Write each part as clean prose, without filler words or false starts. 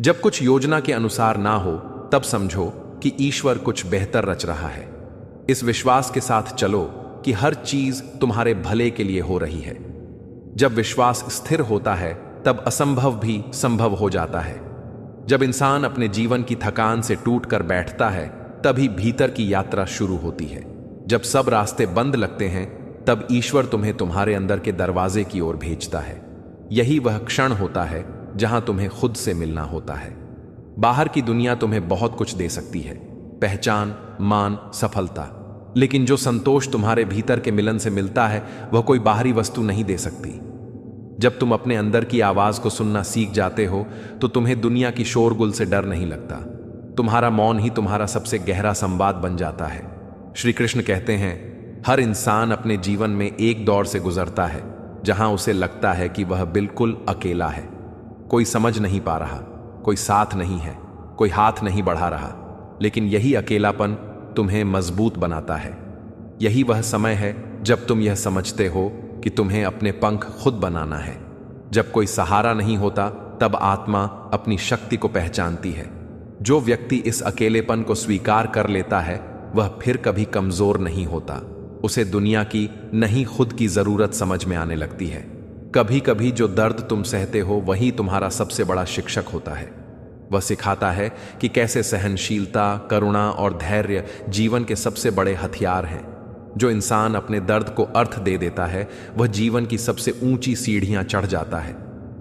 जब कुछ योजना के अनुसार ना हो, तब समझो कि ईश्वर कुछ बेहतर रच रहा है। इस विश्वास के साथ चलो कि हर चीज तुम्हारे भले के लिए हो रही है। जब विश्वास स्थिर होता है, तब असंभव भी संभव हो जाता है। जब इंसान अपने जीवन की थकान से टूट कर बैठता है, तभी भीतर की यात्रा शुरू होती है। जब सब रास्ते बंद लगते हैं, तब ईश्वर तुम्हें तुम्हारे अंदर के दरवाजे की ओर भेजता है। यही वह क्षण होता है जहां तुम्हें खुद से मिलना होता है। बाहर की दुनिया तुम्हें बहुत कुछ दे सकती है, पहचान, मान, सफलता, लेकिन जो संतोष तुम्हारे भीतर के मिलन से मिलता है, वह कोई बाहरी वस्तु नहीं दे सकती। जब तुम अपने अंदर की आवाज को सुनना सीख जाते हो, तो तुम्हें दुनिया की शोरगुल से डर नहीं लगता। तुम्हारा मौन ही तुम्हारा सबसे गहरा संवाद बन जाता है। श्री कृष्ण कहते हैं, हर इंसान अपने जीवन में एक दौर से गुजरता है जहां उसे लगता है कि वह बिल्कुल अकेला है। कोई समझ नहीं पा रहा, कोई साथ नहीं है, कोई हाथ नहीं बढ़ा रहा, लेकिन यही अकेलापन तुम्हें मजबूत बनाता है। यही वह समय है जब तुम यह समझते हो कि तुम्हें अपने पंख खुद बनाना है। जब कोई सहारा नहीं होता, तब आत्मा अपनी शक्ति को पहचानती है। जो व्यक्ति इस अकेलेपन को स्वीकार कर लेता है, वह फिर कभी कमजोर नहीं होता। उसे दुनिया की नहीं, खुद की जरूरत समझ में आने लगती है। कभी कभी जो दर्द तुम सहते हो, वही तुम्हारा सबसे बड़ा शिक्षक होता है। वह सिखाता है कि कैसे सहनशीलता, करुणा और धैर्य जीवन के सबसे बड़े हथियार हैं। जो इंसान अपने दर्द को अर्थ दे देता है, वह जीवन की सबसे ऊंची सीढ़ियां चढ़ जाता है।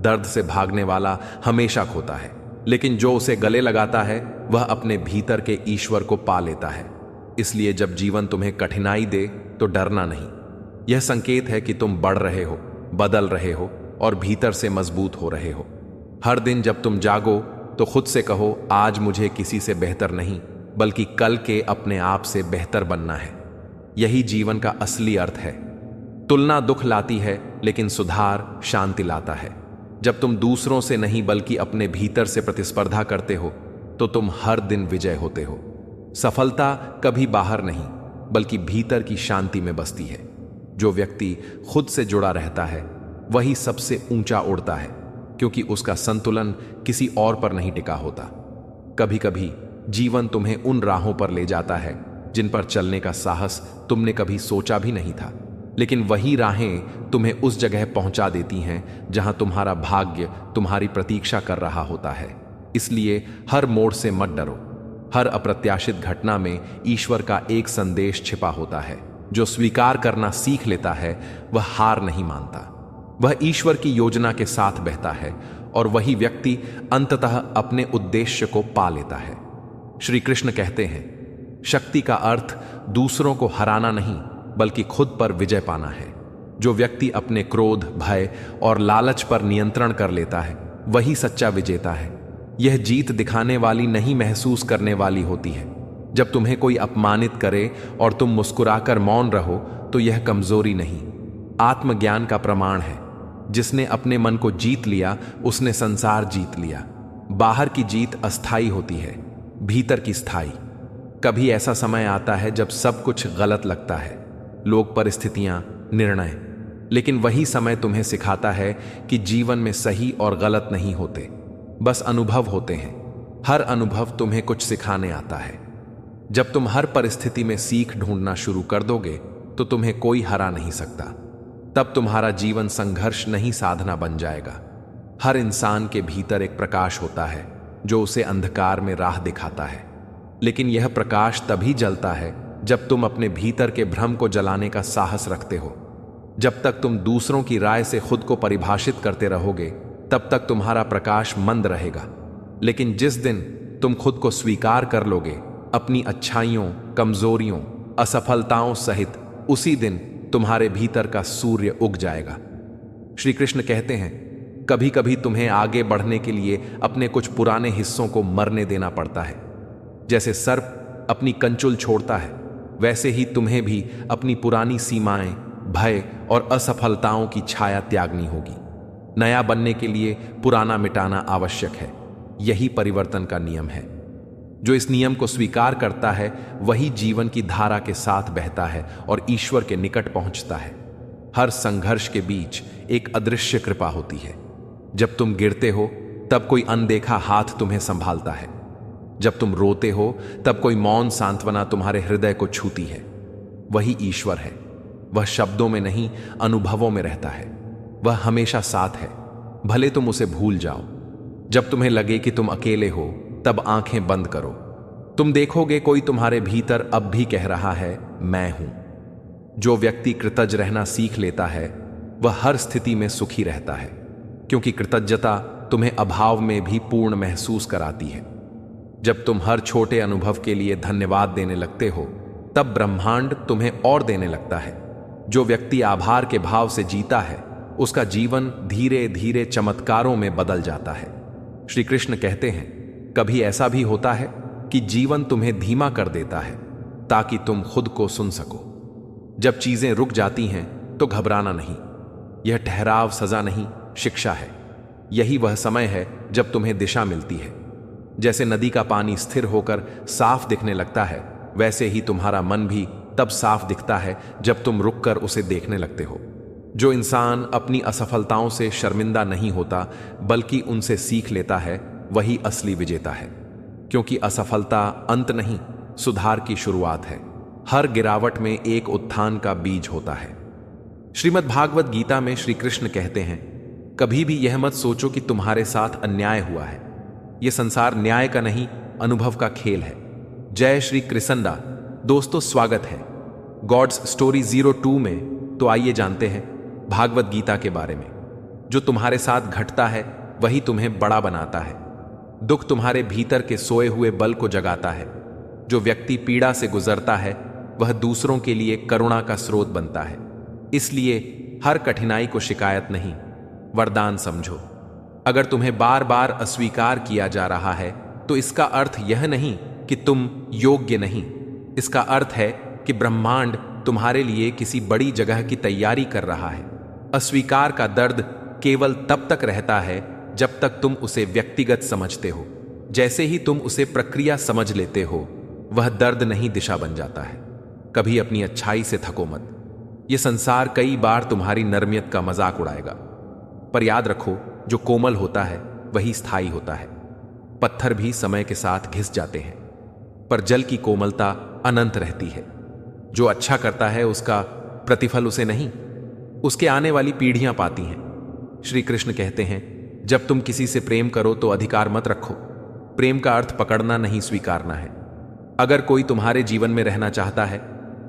दर्द से भागने वाला हमेशा खोता है, लेकिन जो उसे गले लगाता है, वह अपने भीतर के ईश्वर को पा लेता है। इसलिए जब जीवन तुम्हें कठिनाई दे, तो डरना नहीं। यह संकेत है कि तुम बढ़ रहे हो, बदल रहे हो और भीतर से मजबूत हो रहे हो। हर दिन जब तुम जागो, तो खुद से कहो, आज मुझे किसी से बेहतर नहीं, बल्कि कल के अपने आप से बेहतर बनना है। यही जीवन का असली अर्थ है। तुलना दुख लाती है, लेकिन सुधार शांति लाता है। जब तुम दूसरों से नहीं, बल्कि अपने भीतर से प्रतिस्पर्धा करते हो, तो तुम हर दिन विजय होते हो। सफलता कभी बाहर नहीं, बल्कि भीतर की शांति में बसती है। जो व्यक्ति खुद से जुड़ा रहता है, वही सबसे ऊंचा उड़ता है, क्योंकि उसका संतुलन किसी और पर नहीं टिका होता। कभी कभी जीवन तुम्हें उन राहों पर ले जाता है जिन पर चलने का साहस तुमने कभी सोचा भी नहीं था, लेकिन वही राहें तुम्हें उस जगह पहुंचा देती हैं जहां तुम्हारा भाग्य तुम्हारी प्रतीक्षा कर रहा होता है। इसलिए हर मोड़ से मत डरो। हर अप्रत्याशित घटना में ईश्वर का एक संदेश छिपा होता है। जो स्वीकार करना सीख लेता है, वह हार नहीं मानता। वह ईश्वर की योजना के साथ बहता है, और वही व्यक्ति अंततः अपने उद्देश्य को पा लेता है। श्री कृष्ण कहते हैं, शक्ति का अर्थ दूसरों को हराना नहीं, बल्कि खुद पर विजय पाना है। जो व्यक्ति अपने क्रोध, भय और लालच पर नियंत्रण कर लेता है, वही सच्चा विजेता है। यह जीत दिखाने वाली नहीं, महसूस करने वाली होती है। जब तुम्हें कोई अपमानित करे और तुम मुस्कुराकर मौन रहो, तो यह कमजोरी नहीं, आत्मज्ञान का प्रमाण है। जिसने अपने मन को जीत लिया, उसने संसार जीत लिया। बाहर की जीत अस्थाई होती है, भीतर की स्थायी। कभी ऐसा समय आता है जब सब कुछ गलत लगता है, लोग, परिस्थितियां, निर्णय, लेकिन वही समय तुम्हें सिखाता है कि जीवन में सही और गलत नहीं होते, बस अनुभव होते हैं। हर अनुभव तुम्हें कुछ सिखाने आता है। जब तुम हर परिस्थिति में सीख ढूंढना शुरू कर दोगे, तो तुम्हें कोई हरा नहीं सकता। तब तुम्हारा जीवन संघर्ष नहीं, साधना बन जाएगा। हर इंसान के भीतर एक प्रकाश होता है जो उसे अंधकार में राह दिखाता है, लेकिन यह प्रकाश तभी जलता है जब तुम अपने भीतर के भ्रम को जलाने का साहस रखते हो। जब तक तुम दूसरों की राय से खुद को परिभाषित करते रहोगे, तब तक तुम्हारा प्रकाश मंद रहेगा। लेकिन जिस दिन तुम खुद को स्वीकार कर लोगे, अपनी अच्छाइयों, कमजोरियों, असफलताओं सहित, उसी दिन तुम्हारे भीतर का सूर्य उग जाएगा। श्री कृष्ण कहते हैं, कभी कभी तुम्हें आगे बढ़ने के लिए अपने कुछ पुराने हिस्सों को मरने देना पड़ता है। जैसे सर्प अपनी कंचुल छोड़ता है, वैसे ही तुम्हें भी अपनी पुरानी सीमाएं, भय और असफलताओं की छाया त्यागनी होगी। नया बनने के लिए पुराना मिटाना आवश्यक है। यही परिवर्तन का नियम है। जो इस नियम को स्वीकार करता है, वही जीवन की धारा के साथ बहता है और ईश्वर के निकट पहुंचता है। हर संघर्ष के बीच एक अदृश्य कृपा होती है। जब तुम गिरते हो, तब कोई अनदेखा हाथ तुम्हें संभालता है। जब तुम रोते हो तब कोई मौन सांत्वना तुम्हारे हृदय को छूती है। वही ईश्वर है। वह शब्दों में नहीं, अनुभवों में रहता है। वह हमेशा साथ है, भले तुम उसे भूल जाओ। जब तुम्हें लगे कि तुम अकेले हो, तब आंखें बंद करो। तुम देखोगे कोई तुम्हारे भीतर अब भी कह रहा है, मैं हूं। जो व्यक्ति कृतज्ञ रहना सीख लेता है, वह हर स्थिति में सुखी रहता है, क्योंकि कृतज्ञता तुम्हें अभाव में भी पूर्ण महसूस कराती है। जब तुम हर छोटे अनुभव के लिए धन्यवाद देने लगते हो, तब ब्रह्मांड तुम्हें और देने लगता है। जो व्यक्ति आभार के भाव से जीता है, उसका जीवन धीरे धीरे चमत्कारों में बदल जाता है। श्री कृष्ण कहते हैं, कभी ऐसा भी होता है कि जीवन तुम्हें धीमा कर देता है ताकि तुम खुद को सुन सको। जब चीजें रुक जाती हैं तो घबराना नहीं। यह ठहराव सजा नहीं, शिक्षा है। यही वह समय है जब तुम्हें दिशा मिलती है। जैसे नदी का पानी स्थिर होकर साफ दिखने लगता है, वैसे ही तुम्हारा मन भी तब साफ दिखता है जब तुम रुककर उसे देखने लगते हो। जो इंसान अपनी असफलताओं से शर्मिंदा नहीं होता बल्कि उनसे सीख लेता है, वही असली विजेता है। क्योंकि असफलता अंत नहीं, सुधार की शुरुआत है। हर गिरावट में एक उत्थान का बीज होता है। श्रीमद् भागवत गीता में श्री कृष्ण कहते हैं, कभी भी यह मत सोचो कि तुम्हारे साथ अन्याय हुआ है। यह संसार न्याय का नहीं, अनुभव का खेल है। जय श्री कृष्णदा। दोस्तों, स्वागत है गॉड्स स्टोरी 02 में। तो आइए जानते हैं भागवत गीता के बारे में। जो तुम्हारे साथ घटता है वही तुम्हें बड़ा बनाता है। दुख तुम्हारे भीतर के सोए हुए बल को जगाता है। जो व्यक्ति पीड़ा से गुजरता है वह दूसरों के लिए करुणा का स्रोत बनता है। इसलिए हर कठिनाई को शिकायत नहीं, वरदान समझो। अगर तुम्हें बार बार अस्वीकार किया जा रहा है तो इसका अर्थ यह नहीं कि तुम योग्य नहीं। इसका अर्थ है कि ब्रह्मांड तुम्हारे लिए किसी बड़ी जगह की तैयारी कर रहा है। अस्वीकार का दर्द केवल तब तक रहता है जब तक तुम उसे व्यक्तिगत समझते हो। जैसे ही तुम उसे प्रक्रिया समझ लेते हो, वह दर्द नहीं दिशा बन जाता है। कभी अपनी अच्छाई से थको मत। यह संसार कई बार तुम्हारी नरमियत का मजाक उड़ाएगा, पर याद रखो, जो कोमल होता है वही स्थायी होता है। पत्थर भी समय के साथ घिस जाते हैं, पर जल की कोमलता अनंत रहती है। जो अच्छा करता है उसका प्रतिफल उसे नहीं, उसके आने वाली पीढ़ियां पाती हैं। श्री कृष्ण कहते हैं, जब तुम किसी से प्रेम करो तो अधिकार मत रखो। प्रेम का अर्थ पकड़ना नहीं, स्वीकारना है। अगर कोई तुम्हारे जीवन में रहना चाहता है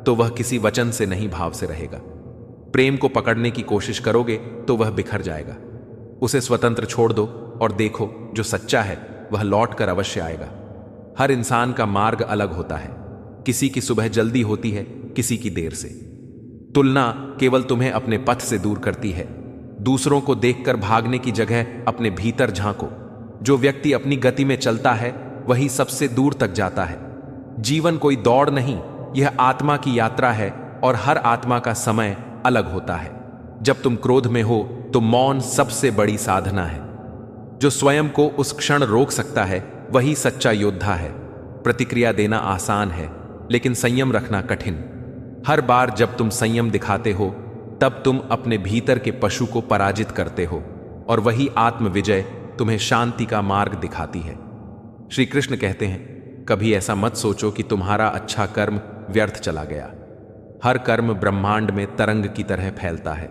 तो वह किसी वचन से नहीं, भाव से रहेगा। प्रेम को पकड़ने की कोशिश करोगे तो वह बिखर जाएगा। उसे स्वतंत्र छोड़ दो और देखो, जो सच्चा है वह लौट कर अवश्य आएगा। हर इंसान का मार्ग अलग होता है। किसी की सुबह जल्दी होती है, किसी की देर से। तुलना केवल तुम्हें अपने पथ से दूर करती है। दूसरों को देखकर भागने की जगह अपने भीतर झांको। जो व्यक्ति अपनी गति में चलता है वही सबसे दूर तक जाता है। जीवन कोई दौड़ नहीं, यह आत्मा की यात्रा है और हर आत्मा का समय अलग होता है। जब तुम क्रोध में हो तो मौन सबसे बड़ी साधना है। जो स्वयं को उस क्षण रोक सकता है वही सच्चा योद्धा है। प्रतिक्रिया देना आसान है, लेकिन संयम रखना कठिन। हर बार जब तुम संयम दिखाते हो तब तुम अपने भीतर के पशु को पराजित करते हो, और वही आत्म विजय तुम्हें शांति का मार्ग दिखाती है। श्री कृष्ण कहते हैं, कभी ऐसा मत सोचो कि तुम्हारा अच्छा कर्म व्यर्थ चला गया। हर कर्म ब्रह्मांड में तरंग की तरह फैलता है।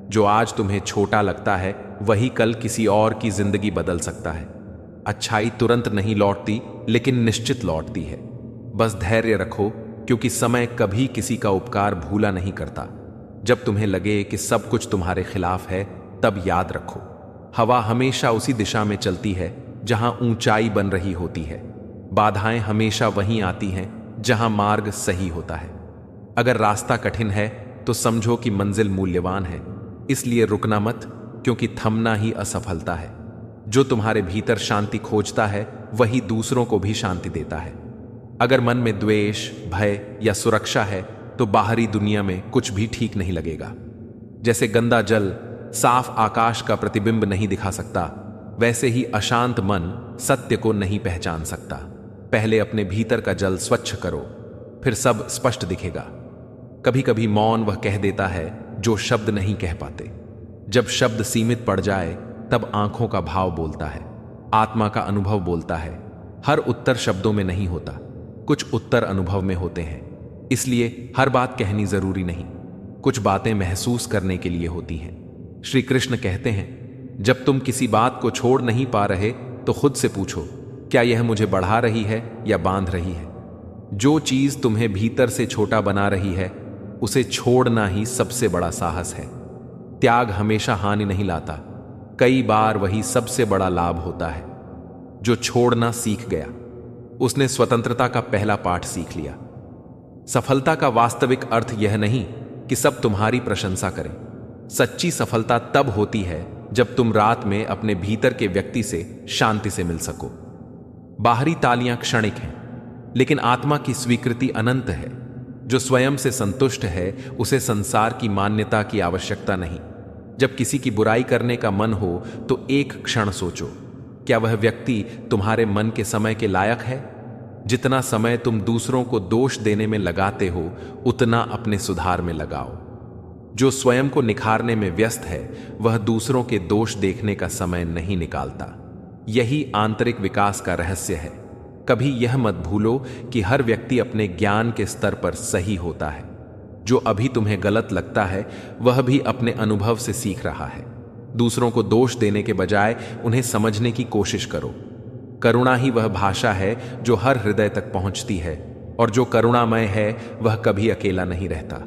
जो आज तुम्हें छोटा लगता है वही कल किसी और की जिंदगी बदल सकता है। अच्छाई तुरंत नहीं लौटती, लेकिन निश्चित लौटती है। बस धैर्य रखो, क्योंकि समय कभी किसी का उपकार भूला नहीं करता। जब तुम्हें लगे कि सब कुछ तुम्हारे खिलाफ है, तब याद रखो, हवा हमेशा उसी दिशा में चलती है जहां ऊंचाई बन रही होती है। बाधाएं हमेशा वहीं आती हैं जहां मार्ग सही होता है। अगर रास्ता कठिन है तो समझो कि मंजिल मूल्यवान है। इसलिए रुकना मत, क्योंकि थमना ही असफलता है। जो तुम्हारे भीतर शांति खोजता है वही दूसरों को भी शांति देता है। अगर मन में द्वेष, भय या सुरक्षा है तो बाहरी दुनिया में कुछ भी ठीक नहीं लगेगा। जैसे गंदा जल साफ आकाश का प्रतिबिंब नहीं दिखा सकता, वैसे ही अशांत मन सत्य को नहीं पहचान सकता। पहले अपने भीतर का जल स्वच्छ करो, फिर सब स्पष्ट दिखेगा। कभी कभी मौन वह कह देता है जो शब्द नहीं कह पाते। जब शब्द सीमित पड़ जाए तब आंखों का भाव बोलता है। आत्मा का अनुभव बोलता है। हर उत्तर शब्दों में नहीं होता, कुछ उत्तर अनुभव में होते हैं। इसलिए हर बात कहनी जरूरी नहीं, कुछ बातें महसूस करने के लिए होती हैं। श्री कृष्ण कहते हैं, जब तुम किसी बात को छोड़ नहीं पा रहे तो खुद से पूछो, क्या यह मुझे बढ़ा रही है या बांध रही है? जो चीज तुम्हें भीतर से छोटा बना रही है, उसे छोड़ना ही सबसे बड़ा साहस है। त्याग हमेशा हानि नहीं लाता, कई बार वही सबसे बड़ा लाभ होता है। जो छोड़ना सीख गया, उसने स्वतंत्रता का पहला पाठ सीख लिया। सफलता का वास्तविक अर्थ यह नहीं कि सब तुम्हारी प्रशंसा करें। सच्ची सफलता तब होती है जब तुम रात में अपने भीतर के व्यक्ति से शांति से मिल सको। बाहरी तालियां क्षणिक हैं, लेकिन आत्मा की स्वीकृति अनंत है। जो स्वयं से संतुष्ट है, उसे संसार की मान्यता की आवश्यकता नहीं। जब किसी की बुराई करने का मन हो तो एक क्षण सोचो, क्या वह व्यक्ति तुम्हारे मन के समय के लायक है? जितना समय तुम दूसरों को दोष देने में लगाते हो, उतना अपने सुधार में लगाओ। जो स्वयं को निखारने में व्यस्त है, वह दूसरों के दोष देखने का समय नहीं निकालता। यही आंतरिक विकास का रहस्य है। कभी यह मत भूलो कि हर व्यक्ति अपने ज्ञान के स्तर पर सही होता है। जो अभी तुम्हें गलत लगता है, वह भी अपने अनुभव से सीख रहा है। दूसरों को दोष देने के बजाय उन्हें समझने की कोशिश करो। करुणा ही वह भाषा है जो हर हृदय तक पहुंचती है, और जो करुणामय है वह कभी अकेला नहीं रहता।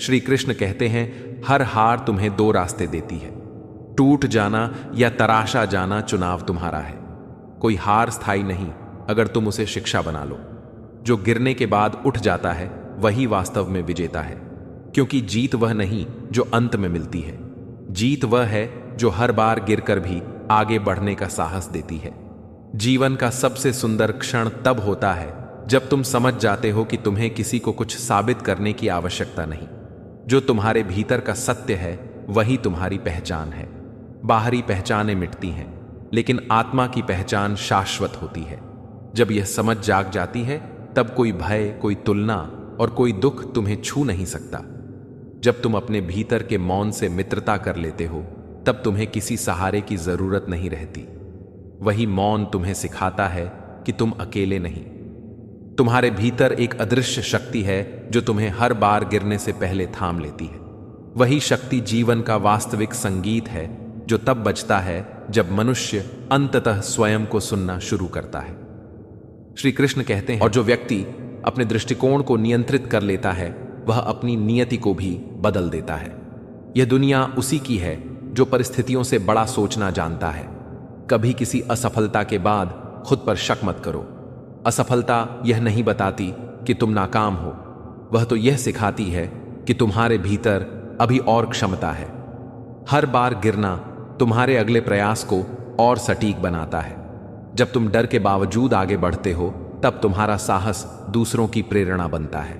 श्री कृष्ण कहते हैं, हर हार तुम्हें दो रास्ते देती है, टूट जाना या तराशा जाना चुनाव तुम्हारा है। कोई हार स्थायी नहीं अगर तुम उसे शिक्षा बना लो। जो गिरने के बाद उठ जाता है, वही वास्तव में विजेता है, क्योंकि जीत वह नहीं जो अंत में मिलती है। जीत वह है जो हर बार गिरकर भी आगे बढ़ने का साहस देती है। जीवन का सबसे सुंदर क्षण तब होता है जब तुम समझ जाते हो कि तुम्हें किसी को कुछ साबित करने की आवश्यकता नहीं। जो तुम्हारे भीतर का सत्य है, वही तुम्हारी पहचान है। बाहरी पहचानें मिटती हैं, लेकिन आत्मा की पहचान शाश्वत होती है। जब यह समझ जाग जाती है, तब कोई भय, कोई तुलना और कोई दुख तुम्हें छू नहीं सकता। जब तुम अपने भीतर के मौन से मित्रता कर लेते हो, तब तुम्हें किसी सहारे की जरूरत नहीं रहती। वही मौन तुम्हें सिखाता है कि तुम अकेले नहीं। तुम्हारे भीतर एक अदृश्य शक्ति है जो तुम्हें हर बार गिरने से पहले थाम लेती है। वही शक्ति जीवन का वास्तविक संगीत है, जो तब बजता है जब मनुष्य अंततः स्वयं को सुनना शुरू करता है। श्री कृष्ण कहते हैं, और जो व्यक्ति अपने दृष्टिकोण को नियंत्रित कर लेता है, वह अपनी नियति को भी बदल देता है। यह दुनिया उसी की है जो परिस्थितियों से बड़ा सोचना जानता है। कभी किसी असफलता के बाद खुद पर शक मत करो। असफलता यह नहीं बताती कि तुम नाकाम हो, वह तो यह सिखाती है कि तुम्हारे भीतर अभी और क्षमता है। हर बार गिरना तुम्हारे अगले प्रयास को और सटीक बनाता है। जब तुम डर के बावजूद आगे बढ़ते हो, तब तुम्हारा साहस दूसरों की प्रेरणा बनता है।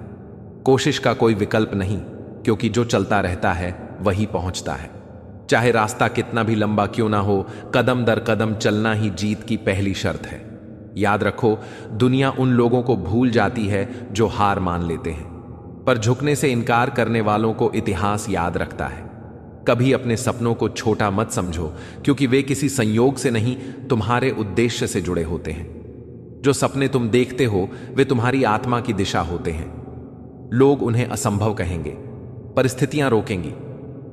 कोशिश का कोई विकल्प नहीं, क्योंकि जो चलता रहता है वही पहुंचता है। चाहे रास्ता कितना भी लंबा क्यों ना हो, कदम दर कदम चलना ही जीत की पहली शर्त है। याद रखो, दुनिया उन लोगों को भूल जाती है जो हार मान लेते हैं, पर झुकने से इनकार करने वालों को इतिहास याद रखता है। कभी अपने सपनों को छोटा मत समझो, क्योंकि वे किसी संयोग से नहीं, तुम्हारे उद्देश्य से जुड़े होते हैं। जो सपने तुम देखते हो, वे तुम्हारी आत्मा की दिशा होते हैं। लोग उन्हें असंभव कहेंगे, परिस्थितियां रोकेंगी,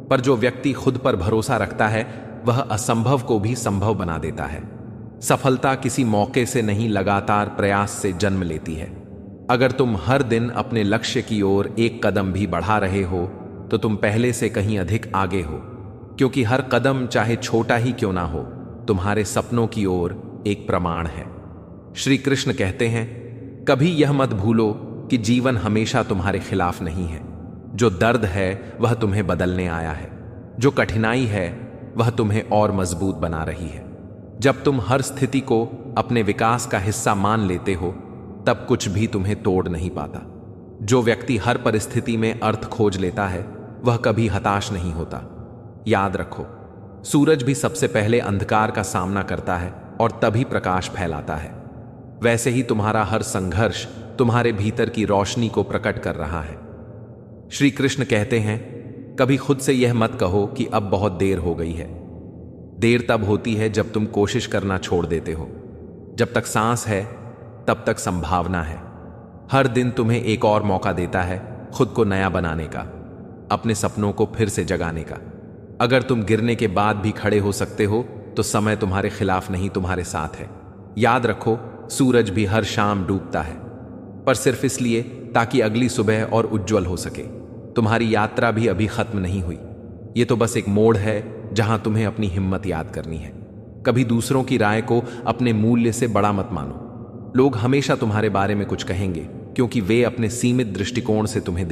पर जो व्यक्ति खुद पर भरोसा रखता है, वह असंभव को भी संभव बना देता है। सफलता किसी मौके से नहीं, लगातार प्रयास से जन्म लेती है। अगर तुम हर दिन अपने लक्ष्य की ओर एक कदम भी बढ़ा रहे हो, तो तुम पहले से कहीं अधिक आगे हो, क्योंकि हर कदम, चाहे छोटा ही क्यों ना हो, तुम्हारे सपनों की ओर एक प्रमाण है। श्री कृष्ण कहते हैं, कभी यह मत भूलो कि जीवन हमेशा तुम्हारे खिलाफ नहीं है। जो दर्द है वह तुम्हें बदलने आया है, जो कठिनाई है वह तुम्हें और मजबूत बना रही है। जब तुम हर स्थिति को अपने विकास का हिस्सा मान लेते हो, तब कुछ भी तुम्हें तोड़ नहीं पाता। जो व्यक्ति हर परिस्थिति में अर्थ खोज लेता है, वह कभी हताश नहीं होता। याद रखो, सूरज भी सबसे पहले अंधकार का सामना करता है और तभी प्रकाश फैलाता है। वैसे ही तुम्हारा हर संघर्ष तुम्हारे भीतर की रोशनी को प्रकट कर रहा है। श्री कृष्ण कहते हैं, कभी खुद से यह मत कहो कि अब बहुत देर हो गई है। देर तब होती है जब तुम कोशिश करना छोड़ देते हो। जब तक सांस है तब तक संभावना है। हर दिन तुम्हें एक और मौका देता है खुद को नया बनाने का, अपने सपनों को फिर से जगाने का। अगर तुम गिरने के बाद भी खड़े हो सकते हो तो समय तुम्हारे खिलाफ नहीं, तुम्हारे साथ है। याद रखो, सूरज भी हर शाम डूबता है, पर सिर्फ इसलिए ताकि अगली सुबह और उज्जवल हो सके। तुम्हारी यात्रा भी अभी खत्म नहीं हुई। ये तो बस एक मोड़ है जहां तुम्हें अपनी हिम्मत याद करनी है। कभी दूसरों की राय को अपने मूल्य से बड़ा मत मानो। लोग हमेशा तुम्हारे बारे में कुछ कहेंगे क्योंकि वे अपने सीमित दृष्टिकोण से तुम्हें